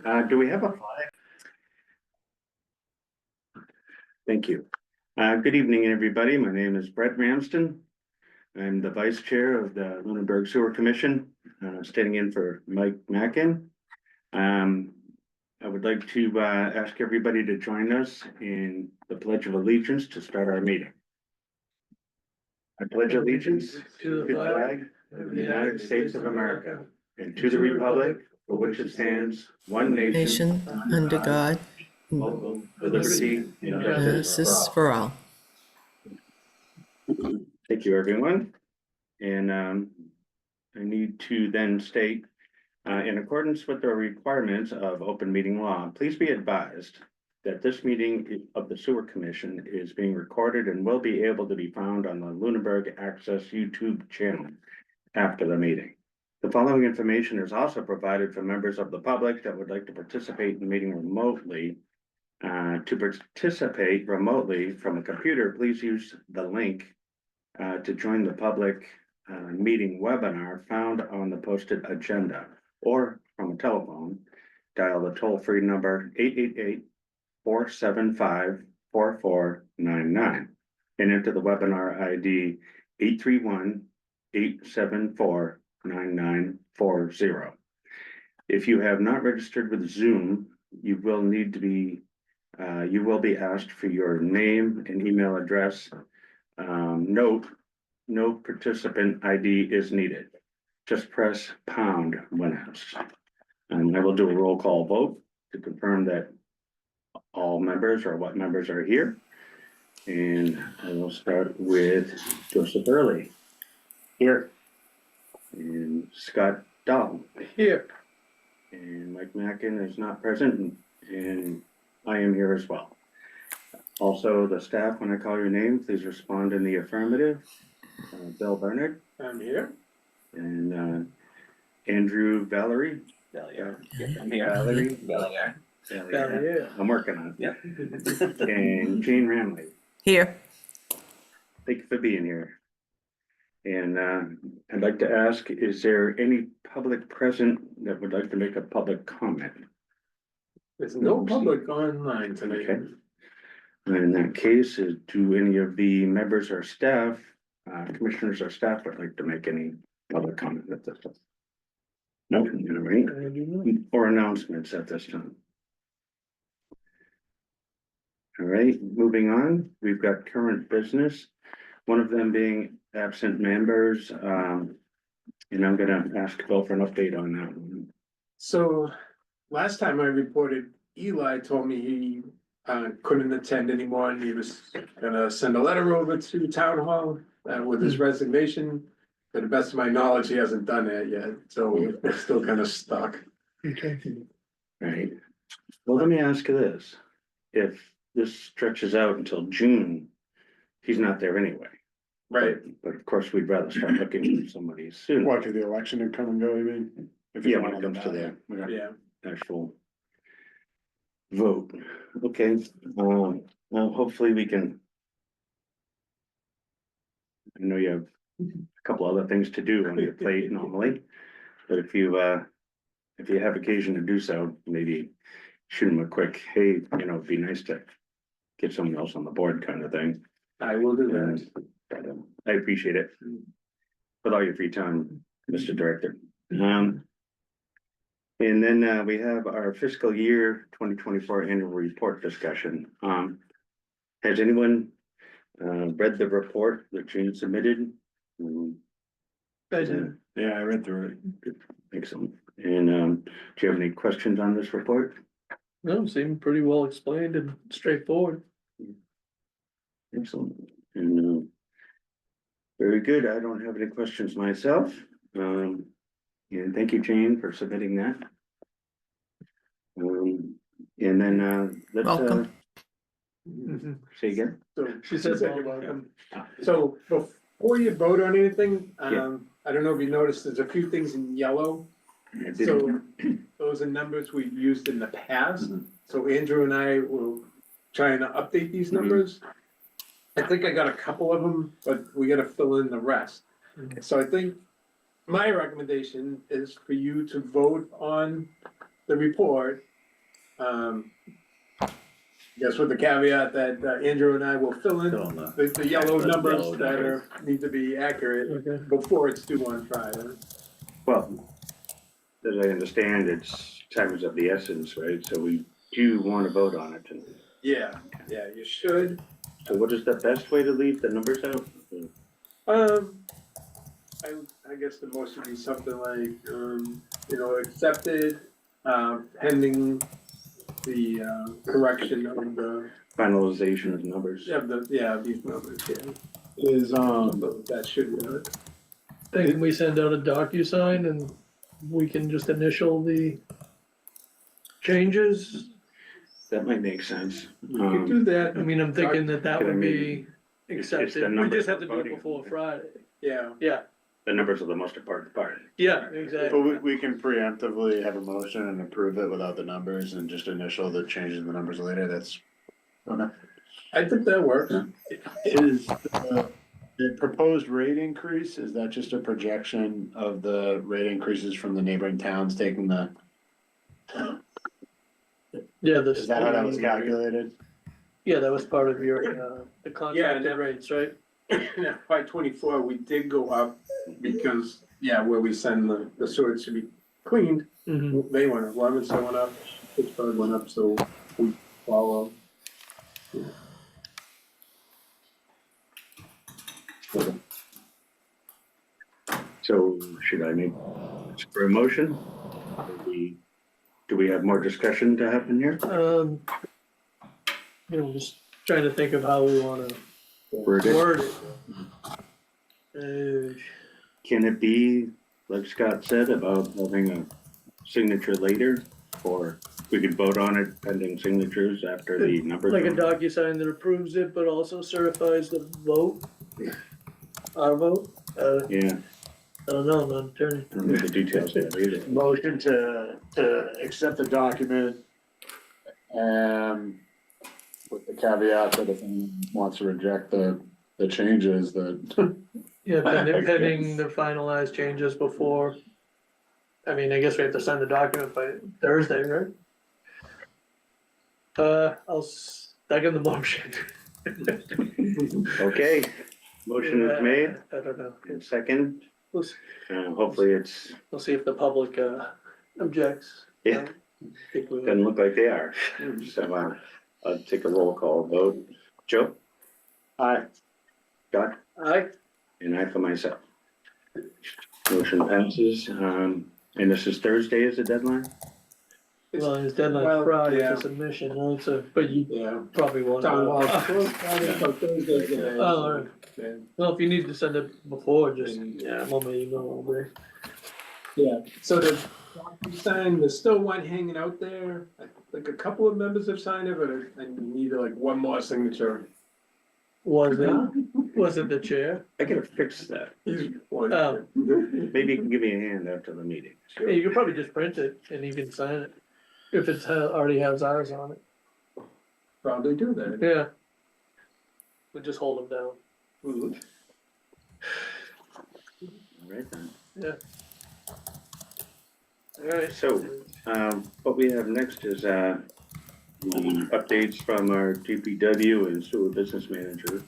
Do we have a flag? Thank you. Good evening, everybody. My name is Brett Ramsden. I'm the Vice Chair of the Lunenburg Sewer Commission, standing in for Mike Mackin. I would like to ask everybody to join us in the Pledge of Allegiance to start our meeting. I pledge allegiance to the flag of the United States of America and to the republic for which it stands, one nation, under God, with liberty and justice for all. Thank you, everyone. And I need to then state, in accordance with the requirements of open meeting law, please be advised that this meeting of the Sewer Commission is being recorded and will be able to be found on the Lunenburg Access YouTube channel after the meeting. The following information is also provided for members of the public that would like to participate in the meeting remotely. To participate remotely from a computer, please use the link to join the public meeting webinar found on the posted agenda, or from a telephone, dial the toll-free number 888-475-4499 and enter the webinar ID 831-874-9940. If you have not registered with Zoom, you will be asked for your name and email address. Note, no participant ID is needed. Just press pound when asked. And I will do a roll call vote to confirm that all members or what members are here. And I will start with Joseph Early. Here. And Scott Dahl. Here. And Mike Mackin is not present, and I am here as well. Also, the staff, when I call your name, please respond in the affirmative. Bill Bernard. I'm here. And Andrew Valerie. Valier. I'm here. Valerie. Valier. Valier. I'm working on it. Yep. And Jane Ramley. Here. Thank you for being here. And I'd like to ask, is there any public present that would like to make a public comment? There's no public online tonight. Okay. In that case, do any of the members or staff, commissioners or staff would like to make any public comment at this time? No, all right. Or announcements at this time. All right, moving on, we've got current business, one of them being absent members. And I'm gonna ask Bill for an update on that one. So last time I reported, Eli told me he couldn't attend anymore and he was gonna send a letter over to town hall with his resignation. To the best of my knowledge, he hasn't done that yet, so we're still kind of stuck. Okay. Right, well, let me ask you this, if this stretches out until June, he's not there anyway. Right. But of course, we'd rather start looking for somebody soon. What, to the election and come and go, you mean? If Yeah, it's when it on comes to ballot. that. Yeah. Actual vote. Okay, now hopefully we can. I know you have a couple other things to do on your plate normally, but if you have occasion to do so, maybe shoot them a quick, hey, it'd be nice to get someone else on the board kind of thing. I will do that. And I appreciate it. With all your free time, Mr. Director. And then we have our fiscal year 2024 annual report discussion. Has anyone read the report that Jane submitted? Yeah, I read through it. Excellent. And do you have any questions on this report? No, seemed pretty well explained and straightforward. Excellent. And very good. I don't have any questions myself. And thank you, Jane, for submitting that. And then let's Welcome. say again. So She said you're welcome. So before you vote on anything, I don't know if you noticed, there's a few things in yellow. I did- So those are numbers we've used in the past. So Andrew and I will trying to update these numbers. I think I got a couple of them, but we gotta fill in the rest. So I think my recommendation is for you to vote on the report Guess with the caveat that Andrew and I will fill in Fill in the- the yellow the numbers yellow that numbers. need to be accurate Okay. before it's due on Friday. Well, as I understand, it's time is of the essence, right? So we do want to vote on it tonight. Yeah, you should. So what is the best way to leave the numbers out? I guess the most would be something like, accepted, pending the, correction of the, Finalization of numbers. these numbers, Is, that should work. Then can we send out a DocuSign and we can just initial the changes? That might make sense. We could do that. I mean, I'm thinking that Can I would be mean, it's the accepted, we numbers just have to we're do it voting before on. Friday. Yeah, Yeah, The numbers are the most important part. yeah, But exactly. we can preemptively have a motion and approve it without the numbers and just initial the changes in the numbers later, that's. Okay. I think that works. Is the proposed rate increase, is that just a projection of the rate increases from the neighboring towns taking the, Yeah, is that how that was calculated? Yeah, that was part of your, the Yeah, contracted and- rates, right? By 24, we did go up because, where we send the sewage to be cleaned, Mhm. they went up, Lemonster went up, Pittsburgh went up, so we follow. So should I make for a motion? Do we have more discussion to happen here? Just trying to think of how we wanna Word it. word it. Can it be, like Scott said, about having a signature later? Or we could vote on it pending signatures after the numbers? Like a are- DocuSign that approves it, but also certifies the vote? Our vote? Yeah, I don't know, I'm not an attorney. I don't know the details of that either. Motion to accept the document. With the caveat that if anyone wants to reject the changes that. Yeah, pending the finalized changes before. I mean, I guess we have to sign the document by Thursday, right? I'll second the motion. Okay, motion is made, I don't know. and second, We'll, s- hopefully it's, we'll see if the public, objects. yeah, Think we will. doesn't look like they are. So, I'll take a roll call vote. Joe? Aye. Scott? Aye. And I for myself. Motion passes, and this is Thursday is the deadline? Well, his deadline Well, Friday yeah. for submission, right, so, but you Yeah. probably want. Town hall. Oh, all right. Well, if you need to send it before, just, yeah, I'm on my email all day. Yeah, so the sign, there's still one hanging out there, I think a couple of members have signed it, but I need like one more signature. Was it the chair? I gotta fix that. Oh. Maybe you can give me a hand after the meeting. Yeah, you could probably just print it and you can sign it, if it's already has ours on it, Probably do that. yeah. We'll just hold them down. All right then. Alright. So, what we have next is, the updates from our DPW and sewer business manager.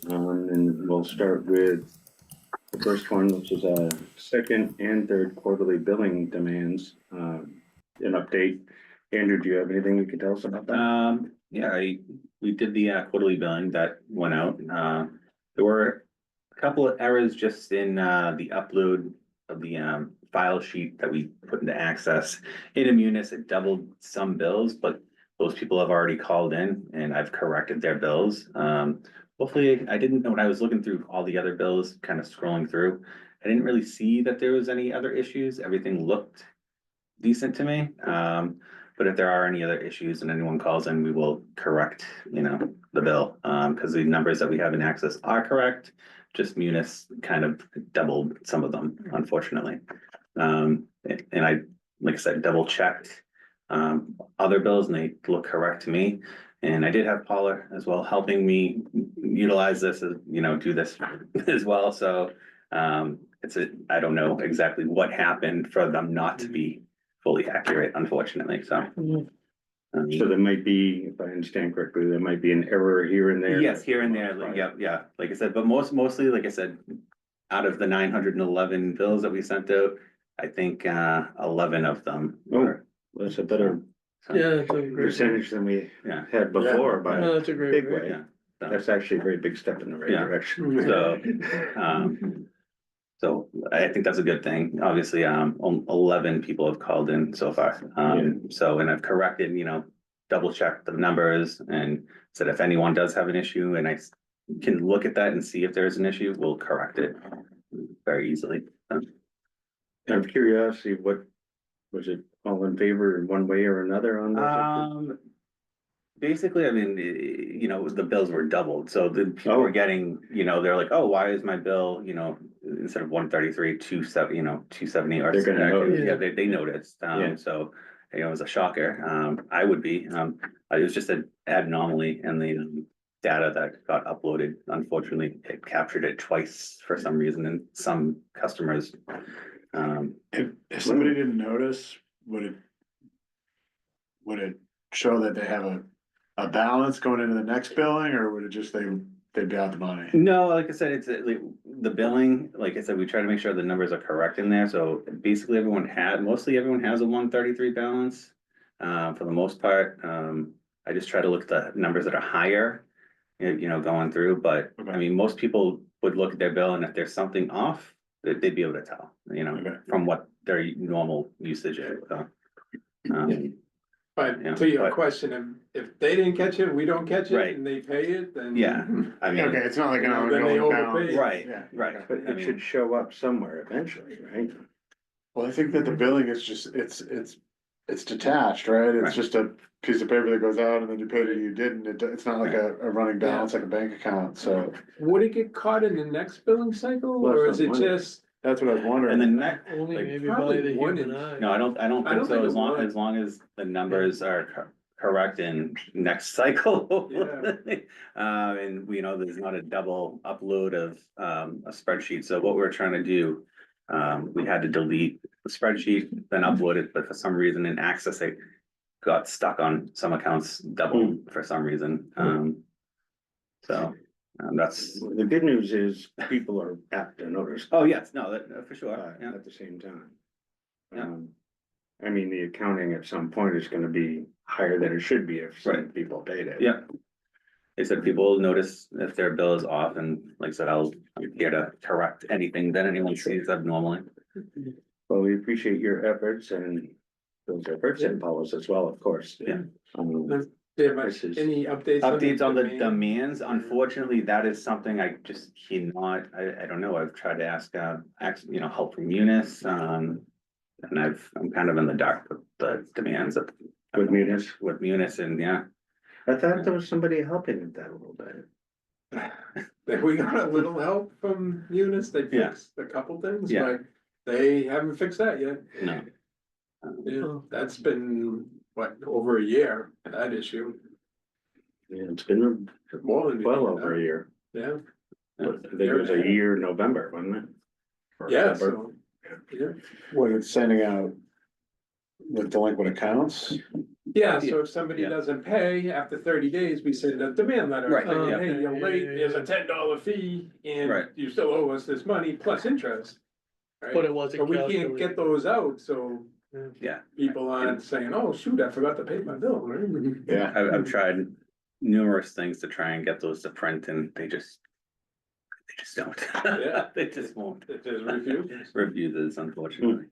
And we'll start with the first one, which is, second and third quarterly billing demands, an update. Andrew, do you have anything you can tell us about that? Yeah, we did the quarterly billing that went out. There were a couple of errors just in the upload of the file sheet that we put into Access. In Immunis, it doubled some bills, but those people have already called in and I've corrected their bills. Hopefully, I didn't know when I was looking through all the other bills, kind of scrolling through. I didn't really see that there was any other issues. Everything looked decent to me. But if there are any other issues and anyone calls in, we will correct, the bill. Because the numbers that we have in Access are correct. Just Munis kind of doubled some of them, unfortunately. And I, like I said, double checked other bills and they look correct to me. And I did have Paula as well helping me utilize this, do this as well. So I don't know exactly what happened for them not to be fully accurate, unfortunately. So So there might be, if I understand correctly, there might be an error here and there. Yes, here and there, like, yeah, like I said, but mostly, like I said, out of the 911 bills that we sent out, I think 11 of them were. That's a better Yeah, that's a great. percentage than we Yeah. had before, by No, a that's a great. big rate. way. Yeah. That's actually a very big step in the right Yeah. direction. So, So I think that's a good thing. Obviously, 11 people have called in so far. So, and I've corrected, double checked the numbers and said if anyone does have an issue and I can look at that and see if there's an issue, we'll correct it very easily. Out of curiosity, what, was it all in favor in one way or another on those? Basically, I mean, the bills were doubled, so the people were getting, they're like, oh, why is my bill, instead of 133, 270 or. They're gonna notice. Yeah, they noticed, Yeah. so, it was a shocker, I would be, it was just an anomaly in the data that got uploaded, unfortunately, it captured it twice for some reason, and some customers. If somebody didn't notice, would it show that they have a balance going into the next billing, or would it just they'd be out the money? No, like I said, it's like the billing, like I said, we try to make sure the numbers are correct in there, so basically mostly everyone has a 133 balance. For the most part, I just try to look at the numbers that are higher, going through, but I Okay. mean, most people would look at their bill and if there's something off, they'd be able to tell, Okay. from what their normal usage is, so. Yeah, But to your but- question, if they didn't catch it, we don't catch Right. it, and they pay it, then. Yeah. I mean, Okay, it's not like an Then they ongoing overpay. balance. right, Yeah, right. okay. But I it mean- should show up somewhere eventually, right? Well, I think that the billing is just, it's detached, right? Right. It's just a piece of paper that goes out and then you paid it, you didn't, it's not like a running balance like a bank account, so Would it get caught in the next billing cycle, Well, or that's is it what I'm wondering. just? that's what I was wondering. And the next, Only Like, maybe by probably the one human in- eye. no, I don't I think don't so, think as it long, would. as long as the numbers are correct in next cycle. Yeah. And we know there's not a double upload of, a spreadsheet, so what we're trying to do, we had to delete the spreadsheet, then upload it, but for some reason in Access, it got stuck on some accounts double for some reason, so, that's, The good news is people are apt to notice. oh, yes, no, that, for sure, yeah. At the same time. Yeah. I mean, the accounting at some point is gonna be higher than it should be if some Right. people paid it. Yeah. They said people will notice if their bill is off, and like I said, I'm here to correct anything that anyone sees abnormally. Well, we appreciate your efforts and those efforts and Paula's as well, of course. Yeah. Yeah, but This is- any updates? Updates on the demand? demands, unfortunately, that is something I just cannot, I don't know, I've tried to ask, help from Munis, and I'm kind of in the dark with the demands of. With Munis? With Munis, and yeah, I thought there was somebody helping with that a little bit. We got a little help from Munis, they Yeah. fixed a couple things, Yeah. but they haven't fixed that yet. no. Yeah, that's been, what, over a year, that issue, Yeah, it's been more than. well over a year. Yeah, I think it was a year, November, wasn't it? Or yeah, October. so, yeah. What it's sending out with delinquent accounts, Yeah, so if somebody Yeah. doesn't pay, after 30 days, we send a demand letter. Right, saying, yeah. Hey, you're late, Yeah, yeah, there's a yeah. $10 fee, Right. and you still owe us this money plus interest. Right? But it wasn't. But we can't calculated. get those out, so Yeah, people aren't saying, oh, shoot, I forgot to pay my bill, right? yeah. I've tried numerous things to try and get those to print, and they just don't. Yeah. They just won't. It just refuses. Refuses, unfortunately.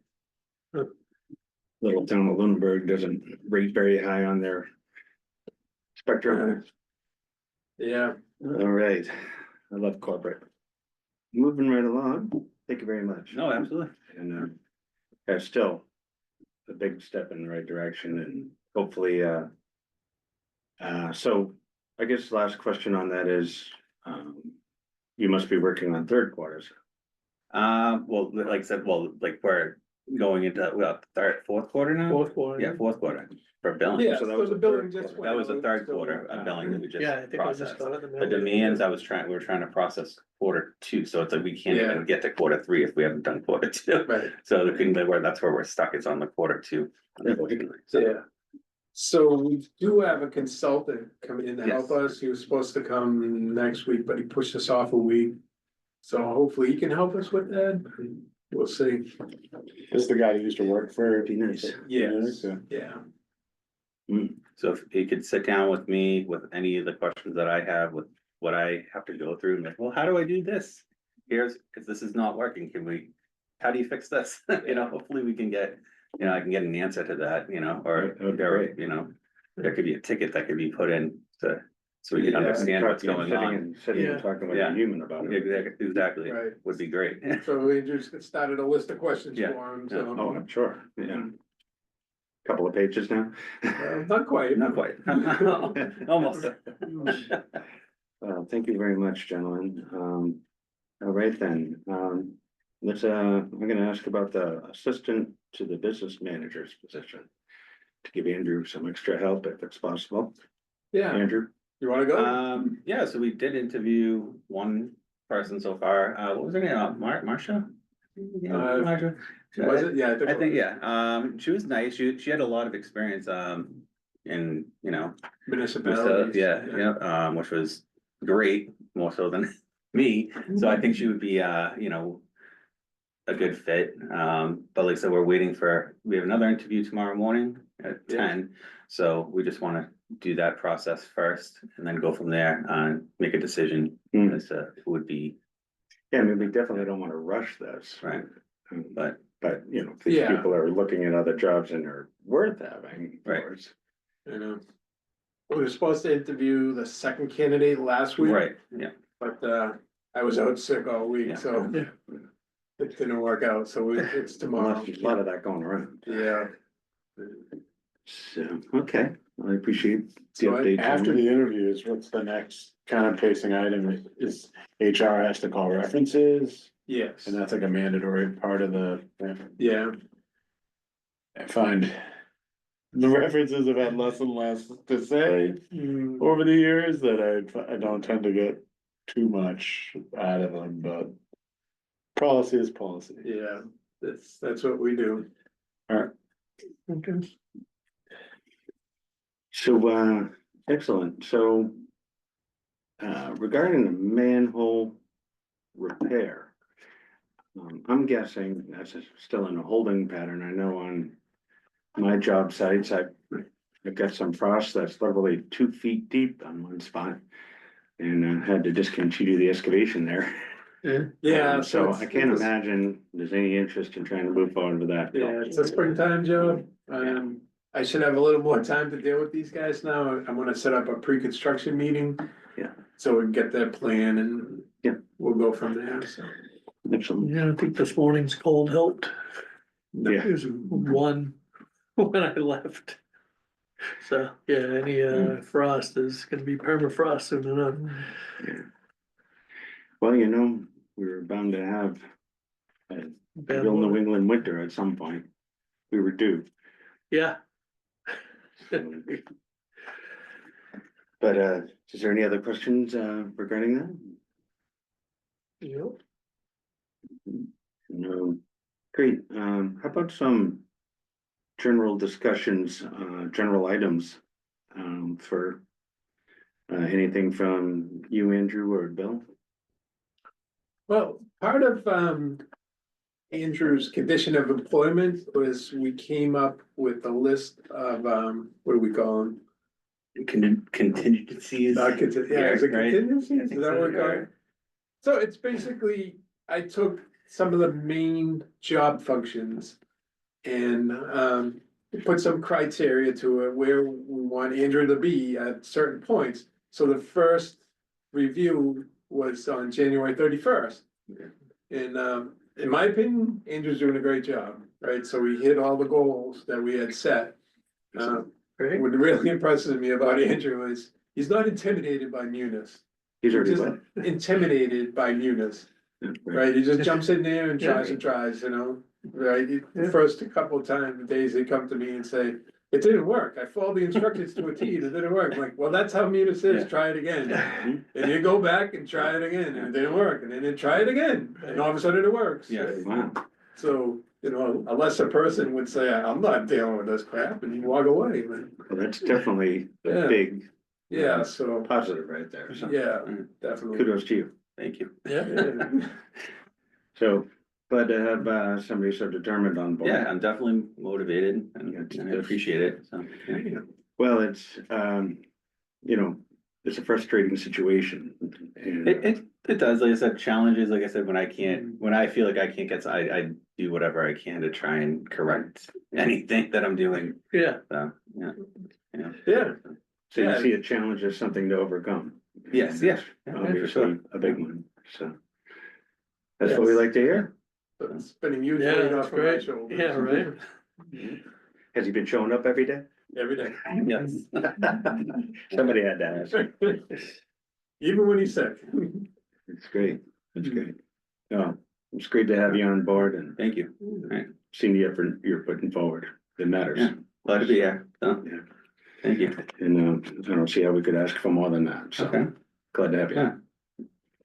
Little town of Lunenburg doesn't rate very high on their spectrum. Yeah, All right, I love corporate. Moving right along, thank you very much. No, absolutely. And that's still a big step in the right direction and hopefully so I guess the last question on that is you must be working on third quarters. Well, like I said, like we're going into, fourth quarter now? Fourth quarter. Yeah, fourth quarter for billing. yeah, So that so was the the billing third just. quarter. That was the went third out, so, quarter of billing that we Yeah, I just think I just processed. got it. The demands, we were trying to process quarter two, so it's like we can't Yeah. even get to quarter three if we haven't done quarter two. Right, So that's where we're stuck, it's on the quarter two, unfortunately. So, yeah, So we do have a consultant coming in to help Yes. us. He was supposed to come next week, but he pushed us off a week. So hopefully he can help us with that. We'll see. This is the guy who used to work for. Be nice. Yes, Yeah. yeah. So if he could sit down with me with any of the questions that I have, with what I have to go through, and like, well, how do I do this? Here's, because this is not working, how do you fix this? You know, hopefully we can get, I can get an answer to that, or, That would be great. there could be a ticket that could be put in so we can Yeah, understand what's Sitting going on. and Sitting and Yeah. talking like Yeah. a human about it. Exactly, Right. would be great. So we just started a list of questions Yeah, for him, yeah. so. Oh, I'm sure, yeah. Couple of pages now. Not quite. Not quite, almost. Thank you very much, gentlemen. All right then, I'm gonna ask about the assistant to the business manager's position. To give Andrew some extra help if it's possible. Yeah, Andrew? you wanna go? Yeah, so we did interview one person so far, what was her name, Marcia? Yeah, Marcia? Was it? Yeah. I think, it yeah, she was nice, she had a lot of experience, in, was. with Municipalities. yeah, which was great, more so than me, so I think she would be, a good fit, but like I said, we have another interview tomorrow morning at Yeah. 10. So we just wanna do that process first and then go from there and make a decision Hmm. as to who would be, Yeah, I mean, we definitely don't wanna rush this. Right. But, but if these Yeah. people are looking at other jobs and are worth having. of Right. course. You know. We were supposed to interview the second candidate last week. right, yeah, But I was out sick all week, Yeah. so. Yeah. It didn't work out, so it's tomorrow. There's a lot of that going around. Yeah. So, okay, I appreciate the So update. After gentlemen. the interviews, what's the next kind of pacing item? Is HR has to call references? Yes, And that's like a mandatory part of the, yeah, I find. The references have had less and less to say over the years that I don't tend to get too much out of them, but. Policy is policy. yeah, that's what we do. Okay. So, excellent, so. Regarding the manhole repair. I'm guessing that's still in a holding pattern, I know on. My job sites, I've got some frost that's literally 2 feet deep on one spot. And I had to discontinue the excavation there. Yeah. So it's- I can't it's- imagine there's any interest in trying to move forward with that. Yeah, it's a springtime job. I should have a little more time to deal with these guys now. I'm gonna set up a pre-construction meeting. Yeah. So we can get that plan and. Yeah. We'll go from there, so. Excellent. Yeah, I think this morning's cold helped. Yeah. It was one when I left. So, yeah, any frost is gonna be permafrost soon enough. Well, we were bound to have a Bad real New weather. England winter at some point. We were due. Yeah. So. But is there any other questions regarding that? Yep. No. Great. How about some general discussions, general items for anything from you, Andrew, or Bill? Well, part of Andrew's condition of employment was we came up with a list of what do we call them? contingencies. Yeah, is it Right. contingencies? I Is think that so, what we call yeah. it? So it's basically, I took some of the main job functions and put some criteria to it where we want Andrew to be at certain points. So the first review was on January 31st. And in my opinion, Andrew's doing a great job, right? So we hit all the goals that we had set. Great. What really impresses me about Andrew is he's not intimidated by Munis. He's already Just what? intimidated by Munis, Right. right? He just jumps in there and tries Yeah. and tries, right? The Yeah. first couple of times, days they come to me and say, it didn't work. I followed the instructions to a T, it didn't work. I'm like, well, that's how Munis is, Yeah. try it again. And you go back and try it again, and it didn't work, and then try it again, and all of a sudden it works. Yeah. right? Wow. So a lesser person would say, I'm not dealing with this crap, and you walk away, but, Well, that's definitely Yeah. a big yeah, so, positive right there, so yeah, definitely. kudos to you. Thank you. Yeah, Yeah. So, glad to have somebody so determined on board. Yeah, I'm definitely motivated and Yeah, I appreciate it, so. yeah. Well, it's, you know, it's a frustrating situation. And It does, like I said, challenges, like I said, when I feel like I can't get, I do whatever I can to try and correct anything that I'm doing, yeah, so, yeah. Yeah, so you Yeah. see a challenge as something to overcome. Yes, And yeah, that's yeah, for Obviously, sure. a big one, so. That's what we like to hear. but it's been a huge yeah, weight that's off of my great, shoulders. yeah, right, Has he been showing up every day? Every day, Yes. Somebody had to ask. even when he's sick. It's great, it's great. Oh, it's great to have you on board and Thank you, seeing the effort you're putting forward. It matters. Yeah. glad to be here, so, Yeah. thank you, And I don't see how we could ask for more than that, so okay, glad to have you. yeah.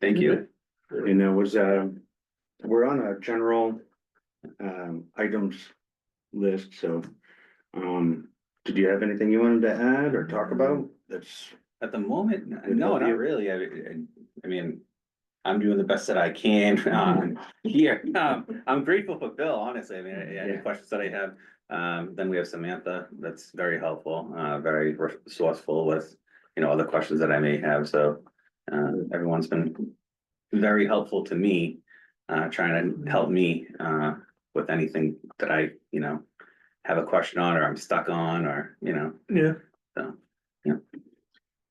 Thank you. And it was, we're on a general, items list, so, did you have anything you wanted to add or talk about? That's, At the moment, Would no, help you. not really, I mean, I'm doing the best that I can, here, I'm grateful for Bill, honestly, I mean, any Yeah. questions that I have. Then we have Samantha, that's very helpful, very resourceful with, other questions that I may have, so. Everyone's been very helpful to me, trying to help me, with anything that I, have a question on, or I'm stuck on, or, yeah, so.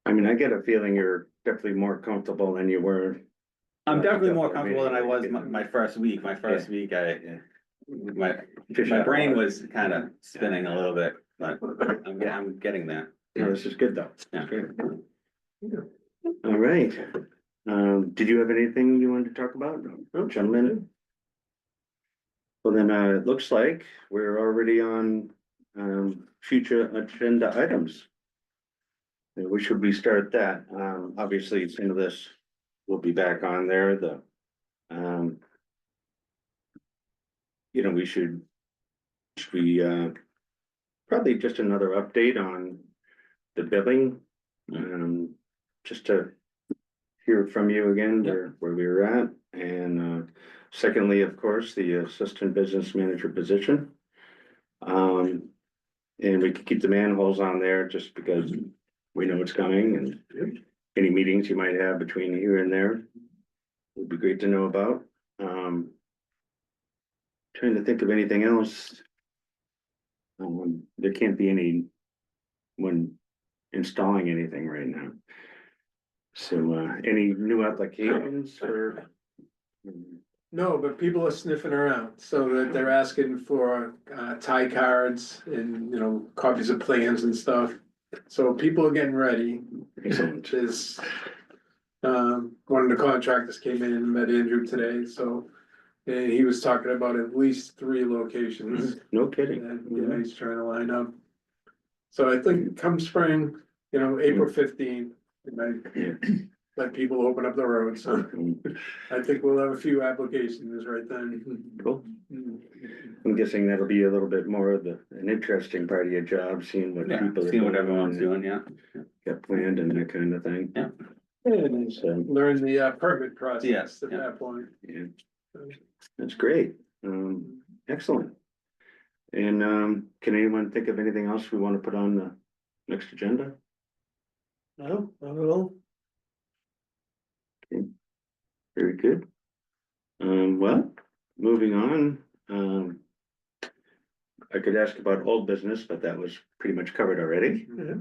I mean, I get a feeling you're definitely more comfortable than you were. I'm Like definitely a more couple comfortable than I was meetings. my first week, Yeah. my, Fish my out of brain water. was kind of spinning a little bit, but I'm getting there. No, this is good though. Yeah. Great. All right. Did you have anything you wanted to talk about? No, gentlemen? Well, then, it looks like we're already on, future agenda items. Where should we start that? Obviously, some of this will be back on there, um. We should we, probably just another update on the billing. Just to hear from you again, where we were at, and, secondly, of course, the assistant business manager position. And we could keep the manholes on there just because we know it's coming, and any meetings you might have between here and there would be great to know about. Trying to think of anything else. There can't be any one installing anything right now. So, any new applications for? No, but people are sniffing around, so that they're asking for tie cards and, copies of plans and stuff. So people are getting ready. Excellent. There's one of the contractors came in and met Andrew today, so. And he was talking about at least 3 locations No kidding. that, he's trying to line up. So I think come spring, April 15th, Yeah. let people open up the roads. So Mm, I think we'll have a few applications right then. Cool. I'm guessing that'll be a little bit more of an interesting part of your job, seeing what Yeah, people are seeing what doing everyone's and doing, yeah. got planned and that kind of thing. Yeah. And So, learn the permit process at Yeah. that point. yeah, that's great. Excellent. And, can anyone think of anything else we want to put on the next agenda? no, not at all. Very good. Well, moving on, I could ask about old business, but that was pretty much covered already. Yeah.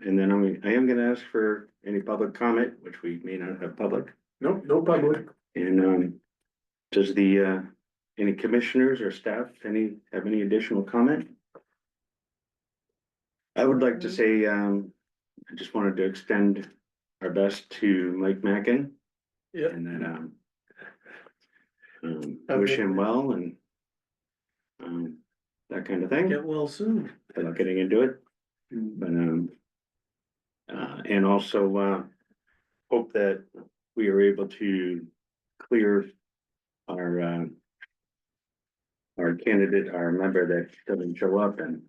And then I am gonna ask for any public comment, which we may not have public. Nope, no public. And, does any commissioners or staff, have any additional comment? I would like to say, I just wanted to extend our best to Mike Mackin. Yep. And then, Have a wish good him day. well and, that kind of thing, Get well soon. without getting into it. But, and also, hope that we are able to clear our, our candidate, our member that doesn't show up and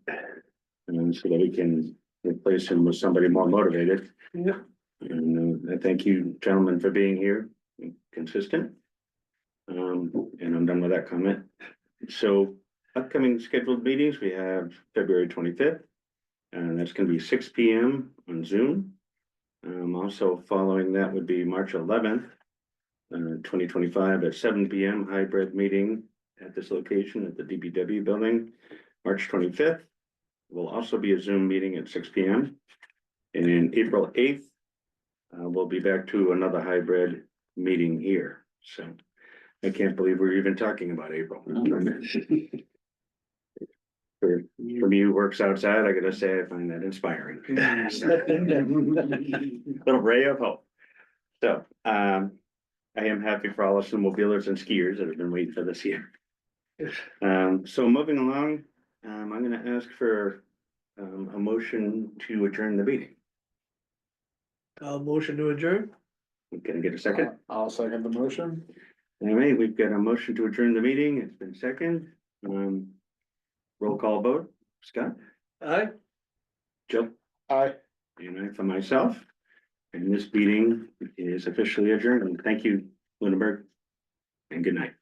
so that we can replace him with somebody more motivated. Yeah. And I thank you, gentlemen, for being here, and consistent. And I'm done with that comment. So upcoming scheduled meetings, we have February 25th. And that's gonna be 6 p.m. on Zoom. Also following that would be March 11th, 2025 at 7 p.m. hybrid meeting at this location at the DPW building. March 25th will also be a Zoom meeting at 6 p.m. And then April 8th, we'll be back to another hybrid meeting here. So I can't believe we're even talking about April. For me who works outside, I gotta say, I find that inspiring. Little ray of hope. So, I am happy for all the snowmobilers and skiers that have been waiting for this year. So moving along, I'm gonna ask for a motion to adjourn the meeting. Motion to adjourn? Can I get a second? I'll second the motion. All right, we've got a motion to adjourn the meeting. It's been second. Roll call vote. Scott, Aye. Jill, Aye. and I for myself. And this meeting is officially adjourned. And thank you, Lunenburg, and good night.